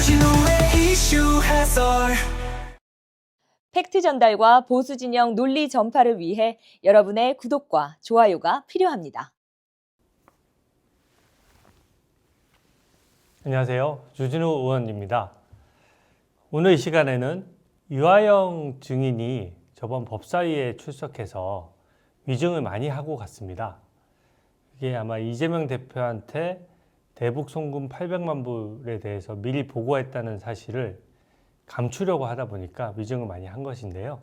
주진우의 이슈 해설. 팩트 전달과 보수 진영 논리 전파를 위해 여러분의 구독과 좋아요가 필요합니다. 안녕하세요. 주진우 의원입니다. 오늘 이 시간에는 유아영 증인이 저번 법사위에 출석해서 위증을 많이 하고 갔습니다. 이게 아마 이재명 대표한테 대북 송금 800만 불에 대해서 미리 보고했다는 사실을 감추려고 하다 보니까 위증을 많이 한 것인데요.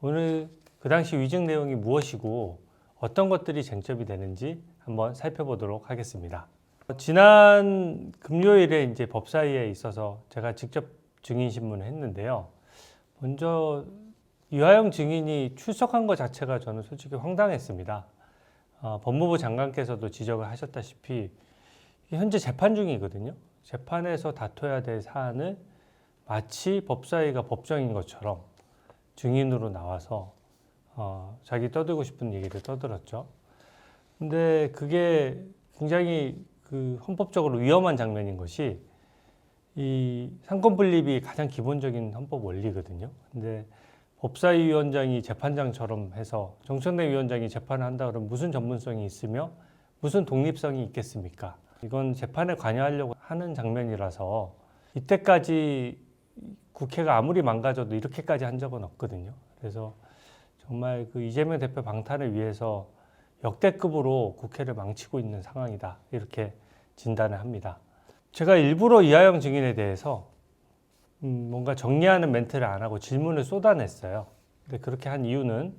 오늘 그 당시 위증 내용이 무엇이고 어떤 것들이 쟁점이 되는지 한번 살펴보도록 하겠습니다. 지난 금요일에 이제 법사위에 있어서 제가 직접 증인 신문을 했는데요. 먼저 유아영 증인이 출석한 것 자체가 저는 솔직히 황당했습니다. 법무부 장관께서도 지적을 하셨다시피 현재 재판 중이거든요. 재판에서 다퉈야 될 사안을 마치 법사위가 법정인 것처럼 증인으로 나와서 자기 떠들고 싶은 얘기를 떠들었죠. 근데 그게 굉장히 헌법적으로 위험한 장면인 것이 이 상권 분립이 가장 기본적인 헌법 원리거든요. 근데 법사위 위원장이 재판장처럼 해서 정청래 위원장이 재판을 한다 그러면 무슨 전문성이 있으며 무슨 독립성이 있겠습니까? 이건 재판에 관여하려고 하는 장면이라서 이때까지 국회가 아무리 망가져도 이렇게까지 한 적은 없거든요. 그래서 정말 이재명 대표 방탄을 위해서 역대급으로 국회를 망치고 있는 상황이다. 이렇게 진단을 합니다. 제가 일부러 이하영 증인에 대해서 뭔가 정리하는 멘트를 안 하고 질문을 쏟아냈어요. 근데 그렇게 한 이유는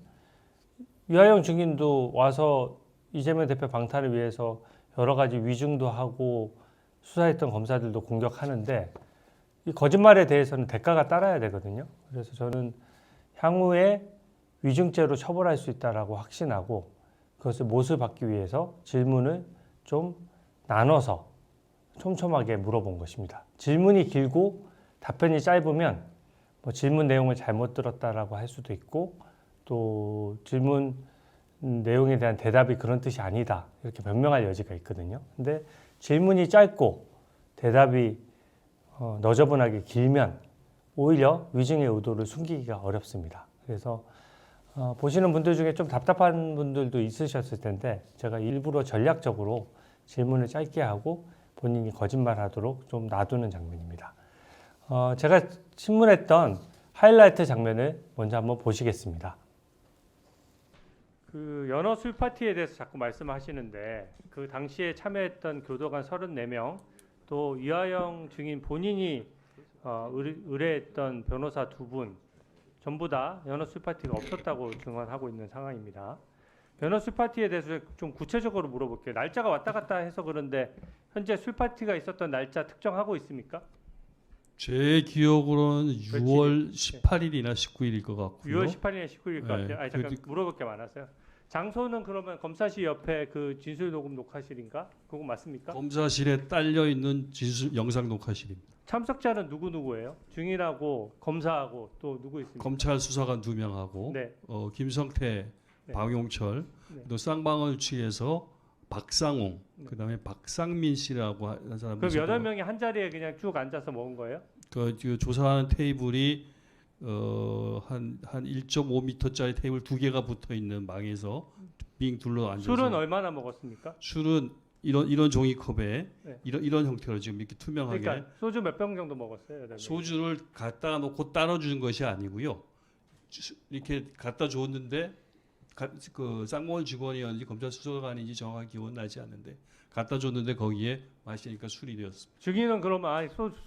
이하영 증인도 와서 이재명 대표 방탄을 위해서 여러 가지 위증도 하고 수사했던 검사들도 공격하는데 이 거짓말에 대해서는 대가가 따라야 되거든요. 그래서 저는 향후에 위증죄로 처벌할 수 있다라고 확신하고 그것을 못을 받기 위해서 질문을 좀 나눠서 촘촘하게 물어본 것입니다. 질문이 길고 답변이 짧으면 뭐 질문 내용을 잘못 들었다라고 할 수도 있고 또 질문 내용에 대한 대답이 그런 뜻이 아니다 이렇게 변명할 여지가 있거든요. 근데 질문이 짧고 대답이 너저분하게 길면 오히려 위증의 의도를 숨기기가 어렵습니다. 그래서 보시는 분들 중에 좀 답답한 분들도 있으셨을 텐데 제가 일부러 전략적으로 질문을 짧게 하고 본인이 거짓말하도록 좀 놔두는 장면입니다. 제가 신문했던 하이라이트 장면을 먼저 한번 보시겠습니다. 연어 술 파티에 대해서 자꾸 말씀하시는데 그 당시에 참여했던 교도관 34명 또 이하영 증인 본인이 의뢰했던 변호사 2분 전부 다 연어 술 파티가 없었다고 증언하고 있는 상황입니다. 연어 술 파티에 대해서 좀 구체적으로 물어볼게요. 날짜가 왔다 갔다 해서 그런데 현재 술 파티가 있었던 날짜 특정하고 있습니까? 제 기억으로는 6월 18일이나 19일일 것 같고요. 6월 18일이나 19일일 것 같아요. 네, 아니, 잠깐 물어볼 게 많았어요. 장소는 그러면 검사실 옆에 그 진술 녹음 녹화실인가? 그거 맞습니까? 검사실에 딸려 있는 영상 녹화실입니다. 참석자는 누구예요? 증인하고 검사하고 또 누구 있습니까? 검찰 수사관 2명하고 네. 김성태, 네. 박용철, 네. 또 쌍방울 측에서 박상홍, 그다음에 박상민 씨라고 하는 사람이 그럼 있었고, 8명이 한 자리에 그냥 쭉 앉아서 먹은 거예요? 그 조사하는 테이블이 한 1.5m짜리 테이블 2개가 붙어 있는 방에서 빙 둘러 앉아서. 술은 얼마나 먹었습니까? 술은 이런 종이컵에 네. 이런 형태로 지금 이렇게 투명하게. 그러니까 소주 몇 병 정도 먹었어요? 8명이? 소주를 갖다 놓고 따라 주는 것이 아니고요. 이렇게 갖다 줬는데 그 쌍방울 직원이었는지 검찰 수사관인지 정확히 기억은 나지 않는데 갖다 줬는데 거기에 마시니까 술이 되었습니다. 증인은 그럼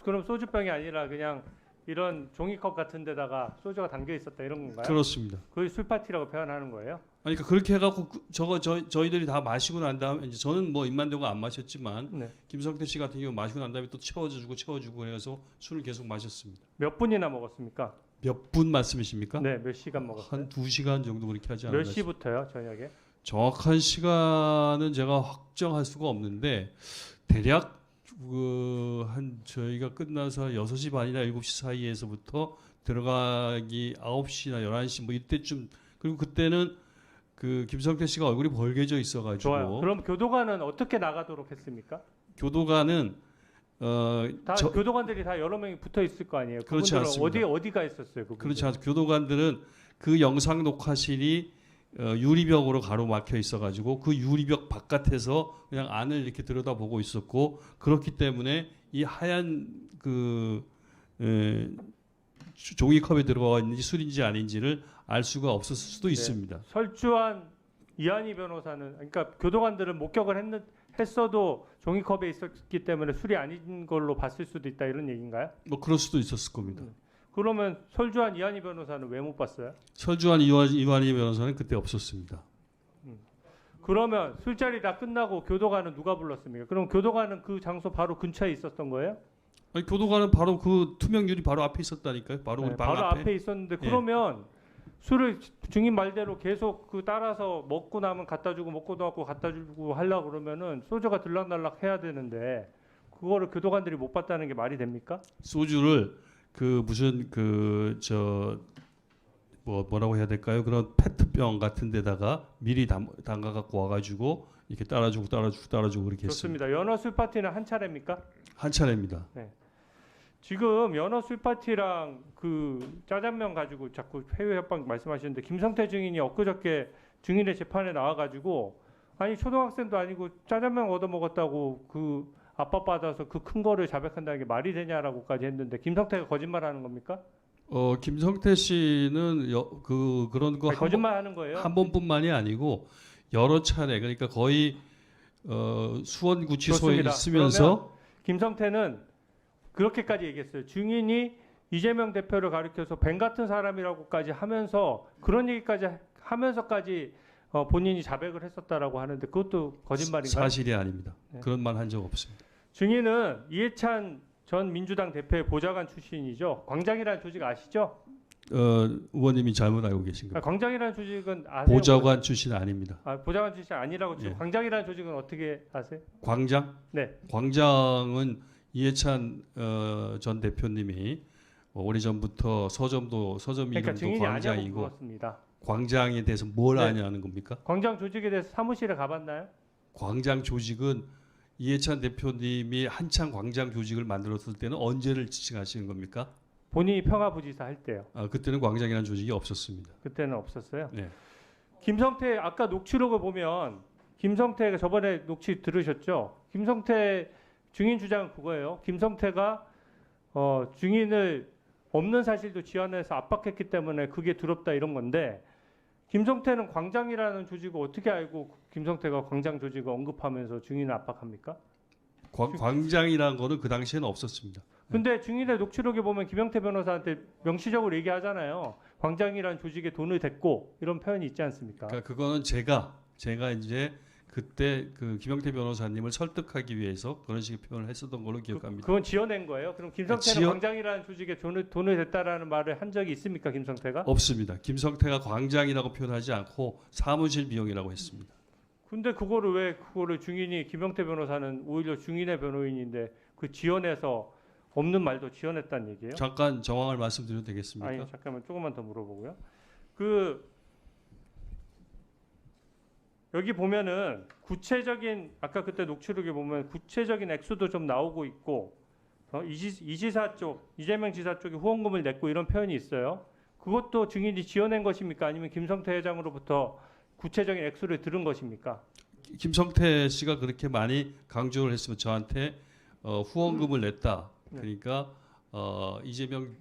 그럼 소주병이 아니라 그냥 이런 종이컵 같은 데다가 소주가 담겨 있었다 이런 건가요? 그렇습니다. 그걸 술 파티라고 표현하는 거예요? 아니 그러니까 그렇게 해갖고 저희들이 다 마시고 난 다음에 이제 저는 뭐 입만대고 안 마셨지만 네. 김성태 씨 같은 경우 마시고 난 다음에 또 채워주고 그래서 술을 계속 마셨습니다. 몇 분이나 먹었습니까? 몇 분 말씀이십니까? 네, 몇 시간 먹었어요? 한 2시간 정도 그렇게 하지 않았나 몇 시부터요, 저녁에? 정확한 시간은 제가 확정할 수가 없는데 대략 저희가 끝나서 6시 반이나 7시 사이에서부터 들어가기 9시나 11시 뭐 이때쯤 그리고 그때는 그 김성태 씨가 얼굴이 벌개져 있어가지고 좋아요. 그럼 교도관은 어떻게 나가도록 했습니까? 교도관은 다 교도관들이 다 여러 명이 붙어 있을 거 아니에요. 그렇지 그분들은 않습니다. 어디가 있었어요? 그분들? 그렇지 않습니다. 교도관들은 그 영상 녹화실이 유리벽으로 가로막혀 있어가지고 그 유리벽 바깥에서 그냥 안을 이렇게 들여다보고 있었고 그렇기 때문에 이 하얀 그 종이컵에 들어가 있는지 술인지 아닌지를 알 수가 없었을 수도 있습니다. 설주한 이한희 변호사는 그러니까 교도관들은 목격을 했어도 종이컵에 있었기 때문에 술이 아닌 걸로 봤을 수도 있다 이런 얘기인가요? 뭐 그럴 수도 있었을 겁니다. 그러면 설주한 이한희 변호사는 왜 못 봤어요? 설주한 이완희 변호사는 그때 없었습니다. 그러면 술자리 다 끝나고 교도관은 누가 불렀습니까? 그럼 교도관은 그 장소 바로 근처에 있었던 거예요? 아니, 교도관은 바로 그 투명 유리 바로 앞에 있었다니까요. 바로 우리 방 바로 앞에. 앞에 있었는데 그러면 술을 증인 말대로 계속 그 따라서 먹고 나면 갖다 주고 먹고 나고 갖다 주고 하려고 그러면은 소주가 들락날락 해야 되는데 그거를 교도관들이 못 봤다는 게 말이 됩니까? 소주를 그 무슨 뭐라고 해야 될까요? 그런 페트병 같은 데다가 미리 담가 갖고 와가지고 이렇게 따라주고 그렇게 했습니다. 좋습니다. 연어 술 파티는 한 차례입니까? 한 차례입니다. 지금 연어 술 파티랑 그 짜장면 가지고 자꾸 회유 협박 말씀하시는데 김성태 증인이 엊그저께 증인의 재판에 나와가지고 아니 초등학생도 아니고 짜장면 얻어 먹었다고 그 압박 받아서 그 큰 거를 자백한다는 게 말이 되냐라고까지 했는데 김성태가 거짓말하는 겁니까? 김성태 씨는 그런 거 거짓말하는 거예요? 한 번뿐만이 아니고 여러 차례 그러니까 거의 수원구치소에 좋습니다. 있으면서 김성태는 그렇게까지 얘기했어요. 증인이 이재명 대표를 가리켜서 뱀 같은 사람이라고까지 하면서 그런 얘기까지 하면서까지 본인이 자백을 했었다라고 하는데 그것도 거짓말인가요? 사실이 아닙니다. 그런 말 한 적 없습니다. 증인은 이해찬 전 민주당 대표의 보좌관 출신이죠. 광장이라는 조직 아시죠? 의원님이 잘못 알고 계신 겁니다. 광장이라는 조직은 아세요? 보좌관 출신 아닙니다. 보좌관 출신 아니라고 지금 광장이라는 조직은 어떻게 아세요? 광장? 네. 광장은 이해찬 전 대표님이 오래전부터 서점 그러니까 이름도 증인이 아니라고 광장이고 물었습니다. 광장에 대해서 뭘 아냐는 겁니까? 광장 조직에 대해서 사무실에 가봤나요? 광장 조직은 이해찬 대표님이 한창 광장 조직을 만들었을 때는 언제를 지칭하시는 겁니까? 본인이 평화부지사 할 때요. 그때는 광장이라는 조직이 없었습니다. 그때는 없었어요. 네. 김성태 아까 녹취록을 보면 김성태가 저번에 녹취 들으셨죠? 김성태 증인 주장은 그거예요. 김성태가 증인을 없는 사실도 지어내서 압박했기 때문에 그게 두렵다 이런 건데 김성태는 광장이라는 조직을 어떻게 알고 김성태가 광장 조직을 언급하면서 증인을 압박합니까? 광장이라는 거는 그 당시에는 없었습니다. 근데 증인의 녹취록에 보면 김영태 변호사한테 명시적으로 얘기하잖아요. 광장이라는 조직에 돈을 댔고 이런 표현이 있지 않습니까? 그러니까 그거는 제가 이제 그때 그 김영태 변호사님을 설득하기 위해서 그런 식의 표현을 했었던 걸로 기억합니다. 그건 지어낸 거예요? 그럼 김성태는 광장이라는 조직에 돈을 댔다라는 말을 한 적이 있습니까? 김성태가? 없습니다. 김성태가 광장이라고 표현하지 않고 사무실 비용이라고 했습니다. 근데 그거를 증인이 김영태 변호사는 오히려 증인의 변호인인데 그 지어내서 없는 말도 지어냈다는 얘기예요? 잠깐 정황을 말씀드려도 되겠습니까? 아니 잠깐만 조금만 더 물어보고요. 여기 보면은 구체적인 아까 그때 녹취록에 보면 구체적인 액수도 좀 나오고 있고 이지사 쪽 이재명 지사 쪽에 후원금을 냈고 이런 표현이 있어요. 그것도 증인이 지어낸 것입니까? 아니면 김성태 회장으로부터 구체적인 액수를 들은 것입니까? 김성태 씨가 그렇게 많이 강조를 했으면 저한테 후원금을 냈다. 그러니까 이재명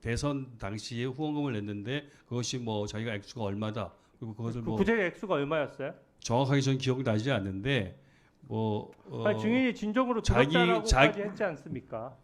대선 당시에 후원금을 냈는데 그것이 뭐 자기가 액수가 얼마다. 그리고 그것을 뭐 구체적 액수가 얼마였어요? 정확하게 전 기억이 나지 않는데 아니, 증인이 진정으로 들었다라고까지 했지 않습니까?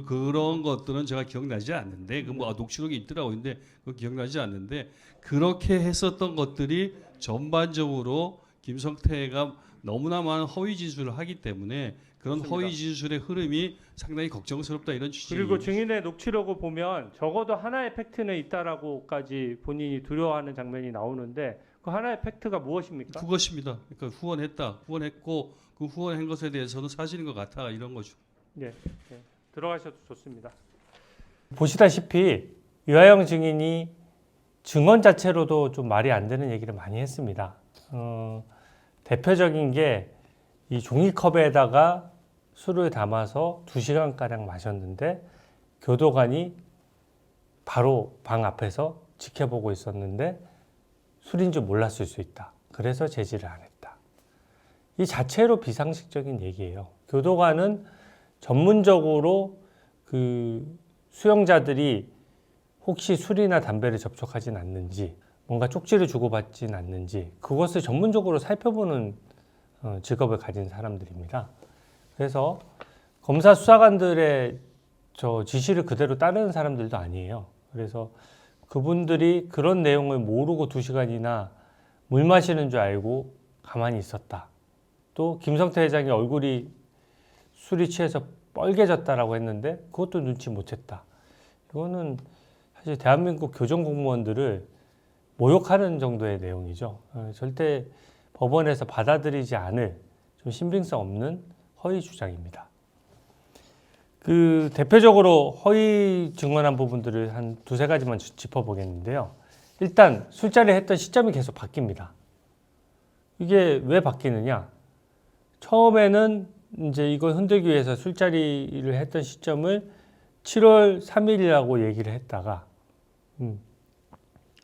그런 것들은 제가 기억나지 않는데 녹취록이 있더라고요. 근데 그 기억나지 않는데 그렇게 했었던 것들이 전반적으로 김성태가 너무나 많은 허위 진술을 하기 때문에 그런 그렇습니다. 허위 진술의 흐름이 상당히 걱정스럽다 이런 취지. 그리고 증인의 녹취록을 보면 적어도 하나의 팩트는 있다라고까지 본인이 두려워하는 장면이 나오는데 그 하나의 팩트가 무엇입니까? 그것입니다. 그러니까 후원했고 그 후원한 것에 대해서는 사실인 것 같아 이런 거죠. 네. 들어가셔도 좋습니다. 보시다시피 유하영 증인이 증언 자체로도 좀 말이 안 되는 얘기를 많이 했습니다. 대표적인 게 이 종이컵에다가 술을 담아서 2시간가량 마셨는데 교도관이 바로 방 앞에서 지켜보고 있었는데 술인 줄 몰랐을 수 있다. 그래서 제지를 안 했다. 이 자체로 비상식적인 얘기예요. 교도관은 전문적으로 그 수용자들이 혹시 술이나 담배를 접촉하진 않는지, 뭔가 쪽지를 주고받진 않는지, 그것을 전문적으로 살펴보는 직업을 가진 사람들입니다. 그래서 검사 수사관들의 저 지시를 그대로 따르는 사람들도 아니에요. 그래서 그분들이 그런 내용을 모르고 2시간이나 물 마시는 줄 알고 가만히 있었다. 또 김성태 회장이 얼굴이 술이 취해서 뻘개졌다라고 했는데 그것도 눈치 못 챘다. 이거는 사실 대한민국 교정 공무원들을 모욕하는 정도의 내용이죠. 절대 법원에서 받아들이지 않을 좀 신빙성 없는 허위 주장입니다. 그 대표적으로 허위 증언한 부분들을 한 2-3가지만 짚어보겠는데요. 일단 술자리 했던 시점이 계속 바뀝니다. 이게 왜 바뀌느냐? 처음에는 이제 이걸 흔들기 위해서 술자리를 했던 시점을 7월 3일이라고 얘기를 했다가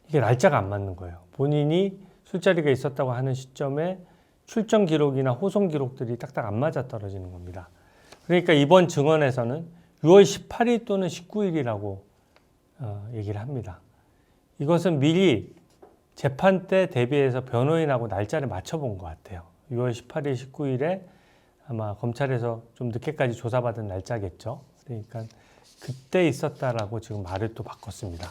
이게 날짜가 안 맞는 거예요. 본인이 술자리가 있었다고 하는 시점에 출정 기록이나 호송 기록들이 딱딱 안 맞아 떨어지는 겁니다. 그러니까 이번 증언에서는 6월 18일 또는 19일이라고 얘기를 합니다. 이것은 미리 재판 때 대비해서 변호인하고 날짜를 맞춰본 것 같아요. 6월 18일, 19일에 아마 검찰에서 좀 늦게까지 조사받은 날짜겠죠. 그러니까 그때 있었다라고 지금 말을 또 바꿨습니다.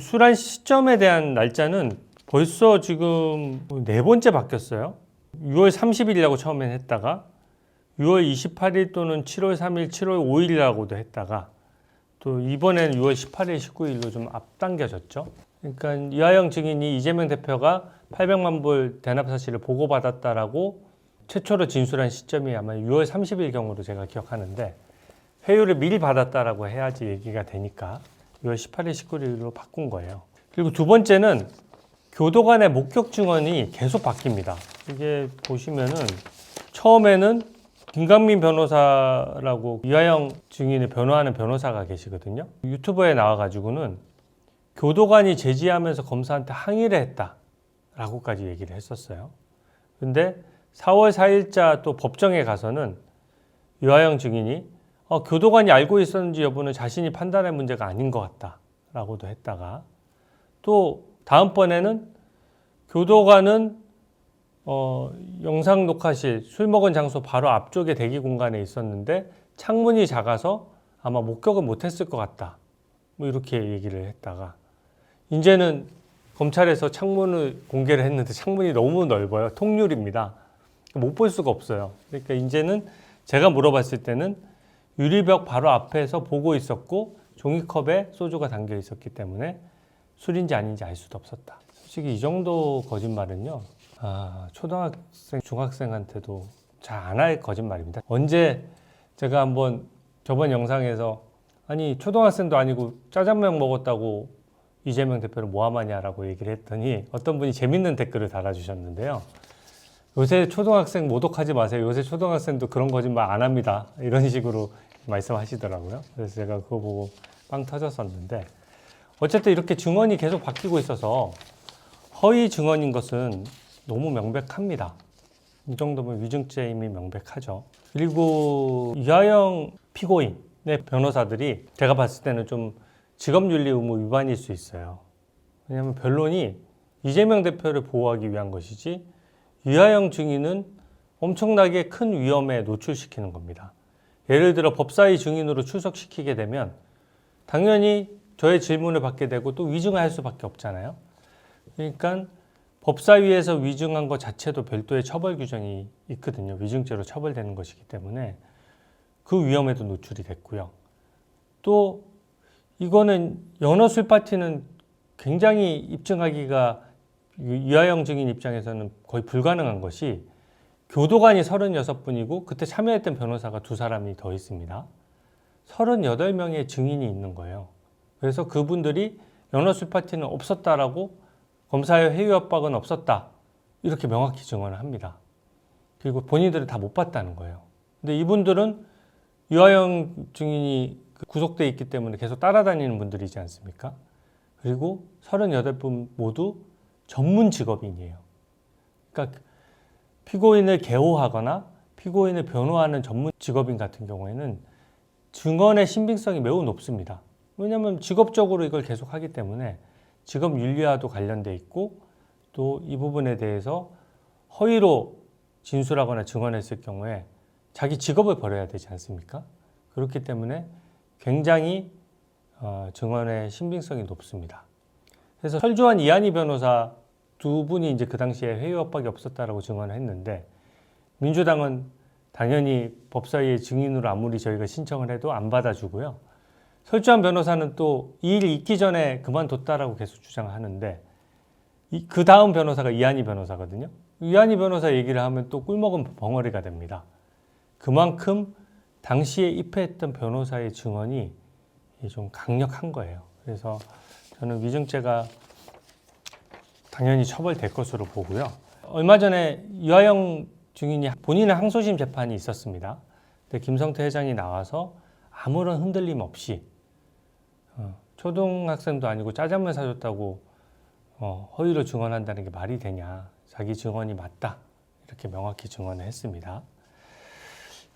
술한 시점에 대한 날짜는 벌써 지금 4번째 바뀌었어요. 6월 30일이라고 처음엔 했다가 6월 28일 또는 7월 3일, 7월 5일이라고도 했다가 또 이번엔 6월 18일, 19일로 좀 앞당겨졌죠. 그러니까 이하영 증인이 이재명 대표가 800만 불 대납 사실을 보고받았다라고 최초로 진술한 시점이 아마 6월 30일 경으로 제가 기억하는데 회유를 미리 받았다라고 해야지 얘기가 되니까 6월 18일, 19일로 바꾼 거예요. 그리고 두 번째는 교도관의 목격 증언이 계속 바뀝니다. 이게 보시면은 처음에는 김강민 변호사라고 이하영 증인을 변호하는 변호사가 계시거든요. 유튜브에 나와가지고는 교도관이 제지하면서 검사한테 항의를 했다라고까지 얘기를 했었어요. 근데 4월 4일자 또 법정에 가서는 이하영 증인이 교도관이 알고 있었는지 여부는 자신이 판단할 문제가 아닌 것 같다라고도 했다가 또 다음번에는 교도관은 영상 녹화실, 술 먹은 장소 바로 앞쪽에 대기 공간에 있었는데 창문이 작아서 아마 목격을 못했을 것 같다. 뭐 이렇게 얘기를 했다가 이제는 검찰에서 창문을 공개를 했는데 창문이 너무 넓어요. 통유리입니다. 못 볼 수가 없어요. 그러니까 이제는 제가 물어봤을 때는 유리벽 바로 앞에서 보고 있었고 종이컵에 소주가 담겨 있었기 때문에 술인지 아닌지 알 수도 없었다. 솔직히 이 정도 거짓말은요. 초등학생, 중학생한테도 잘 안 할 거짓말입니다. 언제 제가 한번 저번 영상에서 아니 초등학생도 아니고 짜장면 먹었다고 이재명 대표를 모함하냐라고 얘기를 했더니 어떤 분이 재밌는 댓글을 달아주셨는데요. 요새 초등학생 모독하지 마세요. 요새 초등학생도 그런 거짓말 안 합니다. 이런 식으로 말씀하시더라고요. 그래서 제가 그거 보고 빵 터졌었는데 어쨌든 이렇게 증언이 계속 바뀌고 있어서 허위 증언인 것은 너무 명백합니다. 이 정도면 위증죄임이 명백하죠. 그리고 이하영 피고인의 변호사들이 제가 봤을 때는 좀 직업윤리 의무 위반일 수 있어요. 왜냐하면 변론이 이재명 대표를 보호하기 위한 것이지 이하영 증인은 엄청나게 큰 위험에 노출시키는 겁니다. 예를 들어 법사위 증인으로 출석시키게 되면 당연히 저의 질문을 받게 되고 또 위증을 할 수밖에 없잖아요. 그러니까 법사위에서 위증한 것 자체도 별도의 처벌 규정이 있거든요. 위증죄로 처벌되는 것이기 때문에 그 위험에도 노출이 됐고요. 또 이거는 연어 술 파티는 굉장히 입증하기가 이하영 증인 입장에서는 거의 불가능한 것이 교도관이 36분이고 그때 참여했던 변호사가 2사람이 더 있습니다. 38명의 증인이 있는 거예요. 그래서 그분들이 연어 술 파티는 없었다라고 검사의 회유 협박은 없었다. 이렇게 명확히 증언을 합니다. 그리고 본인들은 다 못 봤다는 거예요. 근데 이분들은 유아영 증인이 구속돼 있기 때문에 계속 따라다니는 분들이지 않습니까? 그리고 38분 모두 전문 직업인이에요. 그러니까 피고인을 개호하거나 피고인을 변호하는 전문 직업인 같은 경우에는 증언의 신빙성이 매우 높습니다. 왜냐하면 직업적으로 이걸 계속 하기 때문에 직업 윤리와도 관련돼 있고 또 이 부분에 대해서 허위로 진술하거나 증언했을 경우에 자기 직업을 버려야 되지 않습니까? 그렇기 때문에 굉장히 증언의 신빙성이 높습니다. 그래서 설주환 이한희 변호사 두 분이 이제 그 당시에 회유 협박이 없었다라고 증언을 했는데 민주당은 당연히 법사위의 증인으로 아무리 저희가 신청을 해도 안 받아주고요. 설주환 변호사는 또 이 일이 있기 전에 그만뒀다라고 계속 주장을 하는데 그 다음 변호사가 이한희 변호사거든요. 이한희 변호사 얘기를 하면 또 꿀먹은 벙어리가 됩니다. 그만큼 당시에 입회했던 변호사의 증언이 좀 강력한 거예요. 그래서 저는 위증죄가 당연히 처벌될 것으로 보고요. 얼마 전에 유아영 증인이 본인의 항소심 재판이 있었습니다. 근데 김성태 회장이 나와서 아무런 흔들림 없이 초등학생도 아니고 짜장면 사줬다고 허위로 증언한다는 게 말이 되냐. 자기 증언이 맞다. 이렇게 명확히 증언을 했습니다.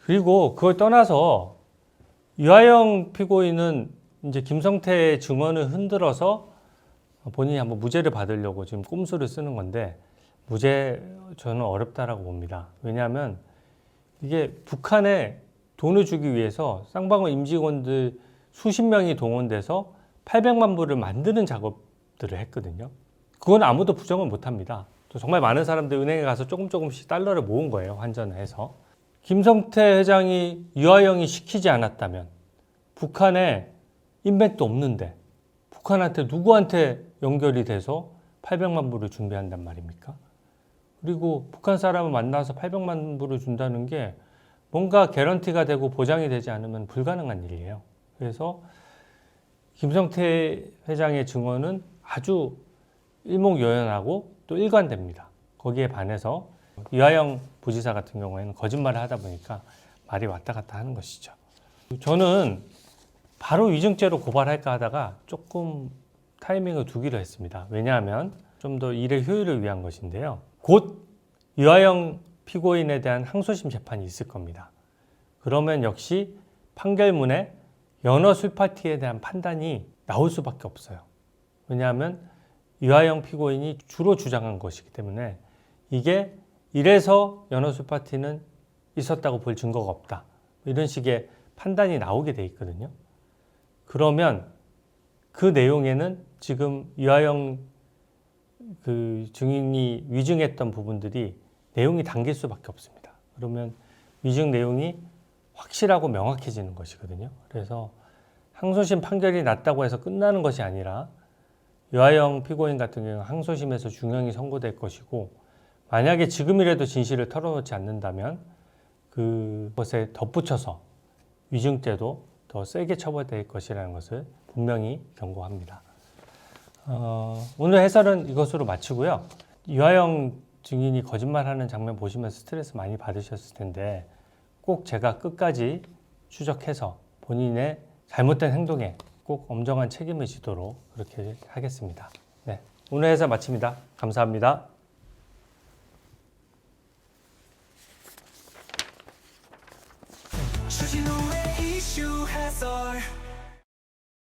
그리고 그걸 떠나서 유아영 피고인은 이제 김성태의 증언을 흔들어서 본인이 한번 무죄를 받으려고 지금 꼼수를 쓰는 건데 무죄 저는 어렵다라고 봅니다. 왜냐하면 이게 북한에 돈을 주기 위해서 쌍방울 임직원들 수십 명이 동원돼서 800만 불을 만드는 작업들을 했거든요. 그건 아무도 부정을 못합니다. 정말 많은 사람들이 은행에 가서 조금씩 달러를 모은 거예요. 환전을 해서. 김성태 회장이 유아영이 시키지 않았다면 북한에 인맥도 없는데 북한한테 누구한테 연결이 돼서 800만 불을 준비한단 말입니까? 그리고 북한 사람을 만나서 800만 불을 준다는 게 뭔가 개런티가 되고 보장이 되지 않으면 불가능한 일이에요. 그래서 김성태 회장의 증언은 아주 일목요연하고 또 일관됩니다. 거기에 반해서 유아영 부지사 같은 경우에는 거짓말을 하다 보니까 말이 왔다 갔다 하는 것이죠. 저는 바로 위증죄로 고발할까 하다가 조금 타이밍을 두기로 했습니다. 왜냐하면 좀 더 일의 효율을 위한 것인데요. 곧 유아영 피고인에 대한 항소심 재판이 있을 겁니다. 그러면 역시 판결문에 연어 술파티에 대한 판단이 나올 수밖에 없어요. 왜냐하면 유아영 피고인이 주로 주장한 것이기 때문에 이게 이래서 연어 술파티는 있었다고 볼 증거가 없다. 이런 식의 판단이 나오게 돼 있거든요. 그러면 그 내용에는 지금 유아영 그 증인이 위증했던 부분들이 내용이 담길 수밖에 없습니다. 그러면 위증 내용이 확실하고 명확해지는 것이거든요. 그래서 항소심 판결이 났다고 해서 끝나는 것이 아니라 유아영 피고인 같은 경우는 항소심에서 중형이 선고될 것이고 만약에 지금이라도 진실을 털어놓지 않는다면 그것에 덧붙여서 위증죄도 더 세게 처벌될 것이라는 것을 분명히 경고합니다. 오늘 해설은 이것으로 마치고요. 유아영 증인이 거짓말하는 장면 보시면서 스트레스 많이 받으셨을 텐데 꼭 제가 끝까지 추적해서 본인의 잘못된 행동에 꼭 엄정한 책임을 지도록 그렇게 하겠습니다. 네, 오늘 해설 마칩니다. 감사합니다. 주진우의 이슈 해설